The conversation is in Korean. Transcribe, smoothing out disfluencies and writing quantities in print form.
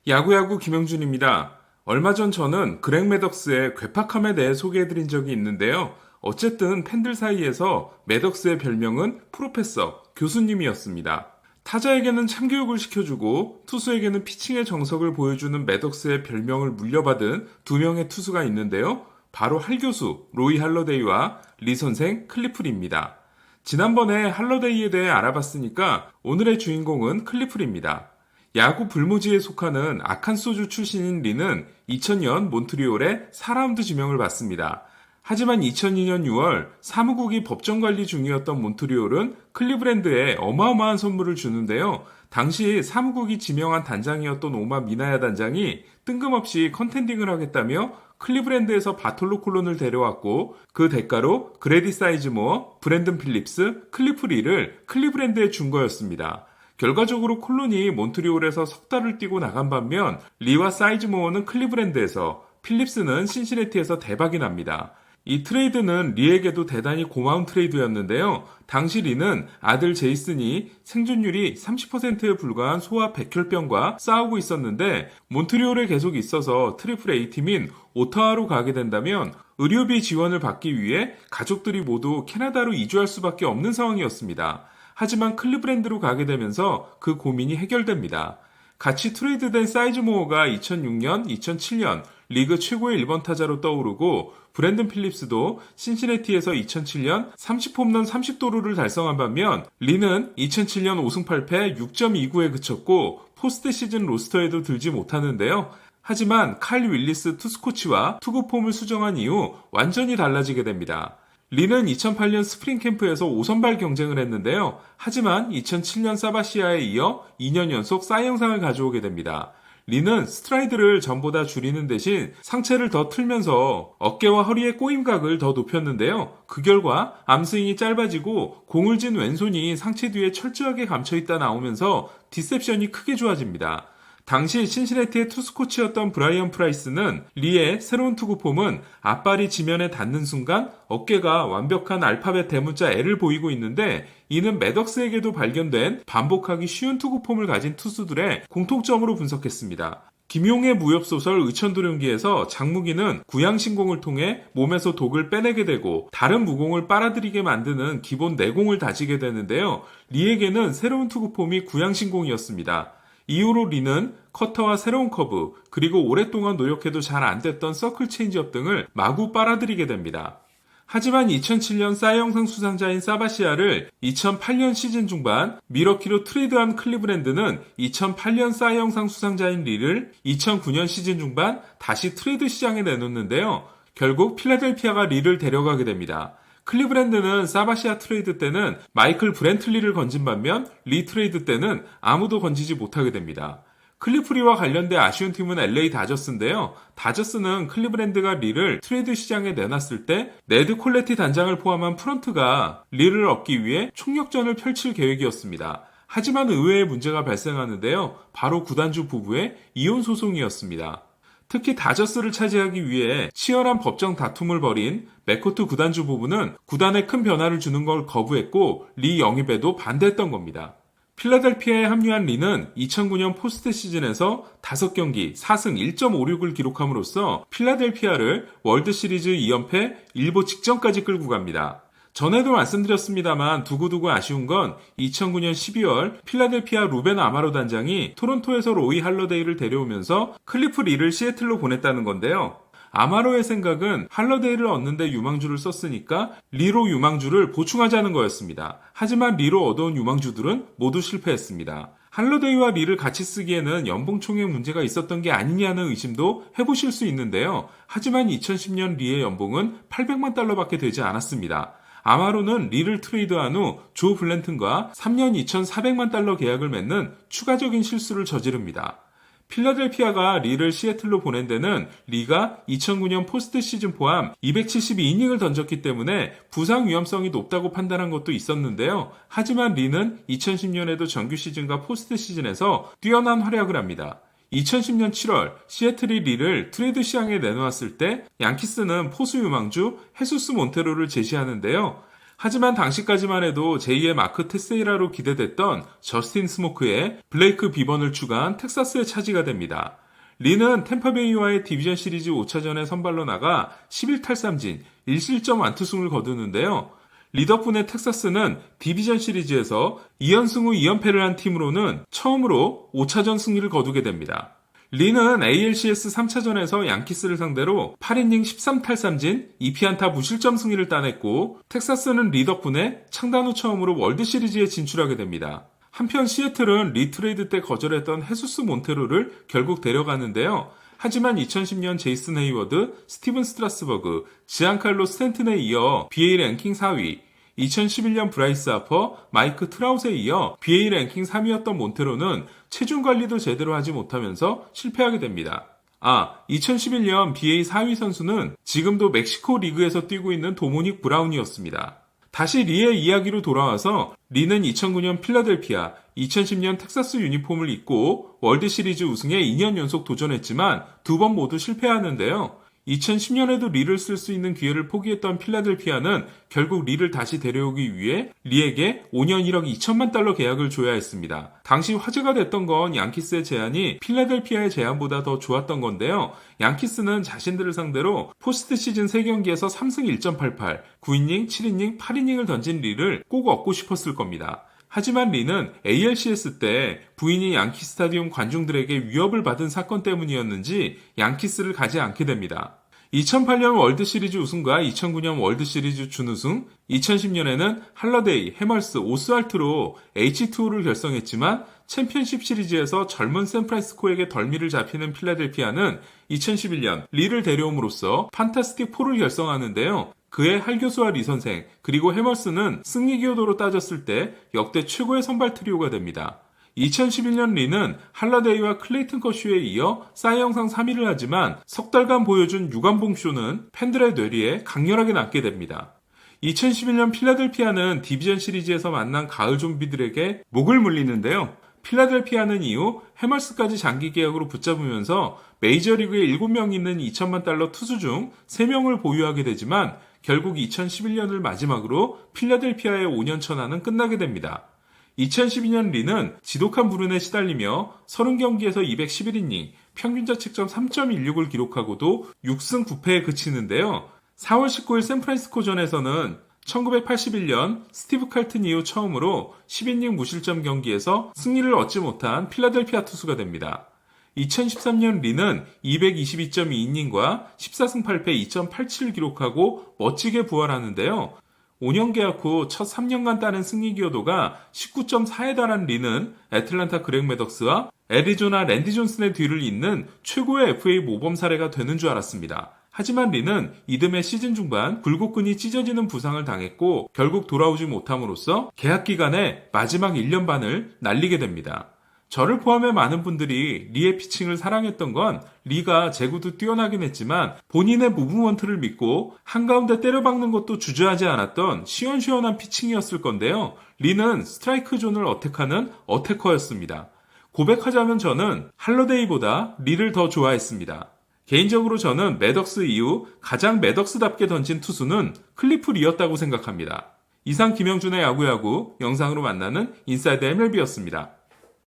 야구야구 김영준입니다. 얼마 전 저는 그렉 매덕스의 괴팍함에 대해 소개해드린 적이 있는데요. 어쨌든 팬들 사이에서 매덕스의 별명은 프로페서, 교수님이었습니다. 타자에게는 참교육을 시켜주고 투수에게는 피칭의 정석을 보여주는 매덕스의 별명을 물려받은 두 명의 투수가 있는데요. 바로 할 교수, 로이 할러데이와 리 선생, 클리프리입니다. 지난번에 할러데이에 대해 알아봤으니까 오늘의 주인공은 클리프리입니다. 야구 불모지에 속하는 아칸소주 출신인 리는 2000년 몬트리올에 4라운드 지명을 받습니다. 하지만 2002년 6월 사무국이 법정 관리 중이었던 몬트리올은 클리브랜드에 어마어마한 선물을 주는데요. 당시 사무국이 지명한 단장이었던 오마 미나야 단장이 뜬금없이 컨텐딩을 하겠다며 클리브랜드에서 바톨로 콜론을 데려왔고 그 대가로 그레디 사이즈모어, 브랜든 필립스, 클리프 리를 클리브랜드에 준 거였습니다. 결과적으로 콜론이 몬트리올에서 석 달을 뛰고 나간 반면 리와 사이즈모어는 클리브랜드에서, 필립스는 신시내티에서 대박이 납니다. 이 트레이드는 리에게도 대단히 고마운 트레이드였는데요. 당시 리는 아들 제이슨이 생존율이 30%에 불과한 소아 백혈병과 싸우고 있었는데 몬트리올에 계속 있어서 트리플 A팀인 오타와로 가게 된다면 의료비 지원을 받기 위해 가족들이 모두 캐나다로 이주할 수밖에 없는 상황이었습니다. 하지만 클리브랜드로 가게 되면서 그 고민이 해결됩니다. 같이 트레이드된 사이즈모어가 2006년, 2007년 리그 최고의 1번 타자로 떠오르고 브랜든 필립스도 신시내티에서 2007년 30홈런 30도루를 달성한 반면 리는 2007년 5승 8패 6.29에 그쳤고 포스트 시즌 로스터에도 들지 못하는데요. 하지만 칼 윌리스 투수코치와 투구 폼을 수정한 이후 완전히 달라지게 됩니다. 리는 2008년 스프링 캠프에서 5선발 경쟁을 했는데요. 하지만 2007년 사바시아에 이어 2년 연속 사이 영상을 가져오게 됩니다. 리는 스트라이드를 전보다 줄이는 대신 상체를 더 틀면서 어깨와 허리의 꼬임각을 더 높였는데요. 그 결과 암스윙이 짧아지고 공을 쥔 왼손이 상체 뒤에 철저하게 감춰있다 나오면서 디셉션이 크게 좋아집니다. 당시 신시내티의 투수 코치였던 브라이언 프라이스는 리의 새로운 투구 폼은 앞발이 지면에 닿는 순간 어깨가 완벽한 알파벳 대문자 L을 보이고 있는데 이는 매덕스에게도 발견된 반복하기 쉬운 투구 폼을 가진 투수들의 공통점으로 분석했습니다. 김용의 무협소설 의천도룡기에서 장무기는 구양신공을 통해 몸에서 독을 빼내게 되고 다른 무공을 빨아들이게 만드는 기본 내공을 다지게 되는데요. 리에게는 새로운 투구 폼이 구양신공이었습니다. 이후로 리는 커터와 새로운 커브, 그리고 오랫동안 노력해도 잘 안됐던 서클 체인지업 등을 마구 빨아들이게 됩니다. 하지만 2007년 사이 영상 수상자인 사바시아를 2008년 시즌 중반 미러키로 트레이드한 클리브랜드는 2008년 사이 영상 수상자인 리를 2009년 시즌 중반 다시 트레이드 시장에 내놓는데요. 결국 필라델피아가 리를 데려가게 됩니다. 클리브랜드는 사바시아 트레이드 때는 마이클 브랜틀리를 건진 반면 리 트레이드 때는 아무도 건지지 못하게 됩니다. 클리프리와 관련된 아쉬운 팀은 LA 다저스인데요. 다저스는 클리브랜드가 리를 트레이드 시장에 내놨을 때 네드 콜레티 단장을 포함한 프런트가 리를 얻기 위해 총력전을 펼칠 계획이었습니다. 하지만 의외의 문제가 발생하는데요. 바로 구단주 부부의 이혼 소송이었습니다. 특히 다저스를 차지하기 위해 치열한 법정 다툼을 벌인 맥코트 구단주 부부는 구단에 큰 변화를 주는 걸 거부했고 리 영입에도 반대했던 겁니다. 필라델피아에 합류한 리는 2009년 포스트 시즌에서 5경기 4승 1.56을 기록함으로써 필라델피아를 월드시리즈 2연패 일보 직전까지 끌고 갑니다. 전에도 말씀드렸습니다만 두고두고 아쉬운 건 2009년 12월 필라델피아 루벤 아마로 단장이 토론토에서 로이 할러데이를 데려오면서 클리프 리를 시애틀로 보냈다는 건데요. 아마로의 생각은 할러데이를 얻는데 유망주를 썼으니까 리로 유망주를 보충하자는 거였습니다. 하지만 리로 얻어온 유망주들은 모두 실패했습니다. 할러데이와 리를 같이 쓰기에는 연봉 총액 문제가 있었던 게 아니냐는 의심도 해보실 수 있는데요. 하지만 2010년 리의 연봉은 800만 달러밖에 되지 않았습니다. 아마로는 리를 트레이드한 후 조 블랜튼과 3년 2,400만 달러 계약을 맺는 추가적인 실수를 저지릅니다. 필라델피아가 리를 시애틀로 보낸 데는 리가 2009년 포스트 시즌 포함 272이닝을 던졌기 때문에 부상 위험성이 높다고 판단한 것도 있었는데요. 하지만 리는 2010년에도 정규 시즌과 포스트 시즌에서 뛰어난 활약을 합니다. 2010년 7월 시애틀이 리를 트레이드 시장에 내놓았을 때 양키스는 포수 유망주 헤수스 몬테로를 제시하는데요. 하지만 당시까지만 해도 제2의 마크 테세이라로 기대됐던 저스틴 스모크에 블레이크 비번을 추가한 텍사스의 차지가 됩니다. 리는 템파베이와의 디비전 시리즈 5차전에 선발로 나가 11탈삼진 1실점 완투승을 거두는데요. 리 덕분에 텍사스는 디비전 시리즈에서 2연승 후 2연패를 한 팀으로는 처음으로 5차전 승리를 거두게 됩니다. 리는 ALCS 3차전에서 양키스를 상대로 8이닝 13탈삼진 2피안타 무실점 승리를 따냈고 텍사스는 리 덕분에 창단 후 처음으로 월드시리즈에 진출하게 됩니다. 한편 시애틀은 리 트레이드 때 거절했던 헤수스 몬테로를 결국 데려가는데요. 하지만 2010년 제이슨 헤이워드, 스티븐 스트라스버그, 지안칼로 스탠튼에 이어 BA 랭킹 4위, 2011년 브라이스 하퍼, 마이크 트라웃에 이어 BA 랭킹 3위였던 몬테로는 체중 관리도 제대로 하지 못하면서 실패하게 됩니다. 2011년 BA 4위 선수는 지금도 멕시코 리그에서 뛰고 있는 도모닉 브라운이었습니다. 다시 리의 이야기로 돌아와서 리는 2009년 필라델피아, 2010년 텍사스 유니폼을 입고 월드시리즈 우승에 2년 연속 도전했지만 두 번 모두 실패하는데요. 2010년에도 리를 쓸 수 있는 기회를 포기했던 필라델피아는 결국 리를 다시 데려오기 위해 리에게 5년 1억 2천만 달러 계약을 줘야 했습니다. 당시 화제가 됐던 건 양키스의 제안이 필라델피아의 제안보다 더 좋았던 건데요. 양키스는 자신들을 상대로 포스트 시즌 3경기에서 3승 1.88, 9이닝, 7이닝, 8이닝을 던진 리를 꼭 얻고 싶었을 겁니다. 하지만 리는 ALCS 때 부인이 양키 스타디움 관중들에게 위협을 받은 사건 때문이었는지 양키스를 가지 않게 됩니다. 2008년 월드시리즈 우승과 2009년 월드시리즈 준우승, 2010년에는 할러데이, 해멀스, 오스왈트로 H2O를 결성했지만 챔피언십 시리즈에서 젊은 샌프란시스코에게 덜미를 잡히는 필라델피아는 2011년 리를 데려옴으로써 판타스틱 4를 결성하는데요. 그의 할교수와 리 선생, 그리고 해멀스는 승리 기여도로 따졌을 때 역대 최고의 선발 트리오가 됩니다. 2011년 리는 할러데이와 클레이튼 커쇼에 이어 사이 영상 3위를 하지만 석 달간 보여준 유관봉쇼는 팬들의 뇌리에 강렬하게 남게 됩니다. 2011년 필라델피아는 디비전 시리즈에서 만난 가을 좀비들에게 목을 물리는데요. 필라델피아는 이후 해멀스까지 장기 계약으로 붙잡으면서 메이저리그에 7명 있는 2천만 달러 투수 중 3명을 보유하게 되지만 결국 2011년을 마지막으로 필라델피아의 5년 천하는 끝나게 됩니다. 2012년 리는 지독한 불운에 시달리며 30경기에서 211이닝, 평균 자책점 3.16을 기록하고도 6승 9패에 그치는데요. 4월 19일 샌프란시스코전에서는 1981년 스티브 칼튼 이후 처음으로 10이닝 무실점 경기에서 승리를 얻지 못한 필라델피아 투수가 됩니다. 2013년 리는 222.2이닝과 14승 8패 2.87을 기록하고 멋지게 부활하는데요. 5년 계약 후 첫 3년간 따낸 승리 기여도가 19.4에 달한 리는 애틀란타 그렉 매덕스와 애리조나 랜디 존슨의 뒤를 잇는 최고의 FA 모범 사례가 되는 줄 알았습니다. 하지만 리는 이듬해 시즌 중반 굴곡근이 찢어지는 부상을 당했고 결국 돌아오지 못함으로써 계약 기간의 마지막 1년 반을 날리게 됩니다. 저를 포함해 많은 분들이 리의 피칭을 사랑했던 건 리가 제구도 뛰어나긴 했지만 본인의 무브먼트를 믿고 한가운데 때려박는 것도 주저하지 않았던 시원시원한 피칭이었을 건데요. 리는 스트라이크 존을 어택하는 어태커였습니다. 고백하자면 저는 할러데이보다 리를 더 좋아했습니다. 개인적으로 저는 매덕스 이후 가장 매덕스답게 던진 투수는 클리프 리였다고 생각합니다. 이상 김영준의 야구야구 영상으로 만나는 인사이드 MLB였습니다.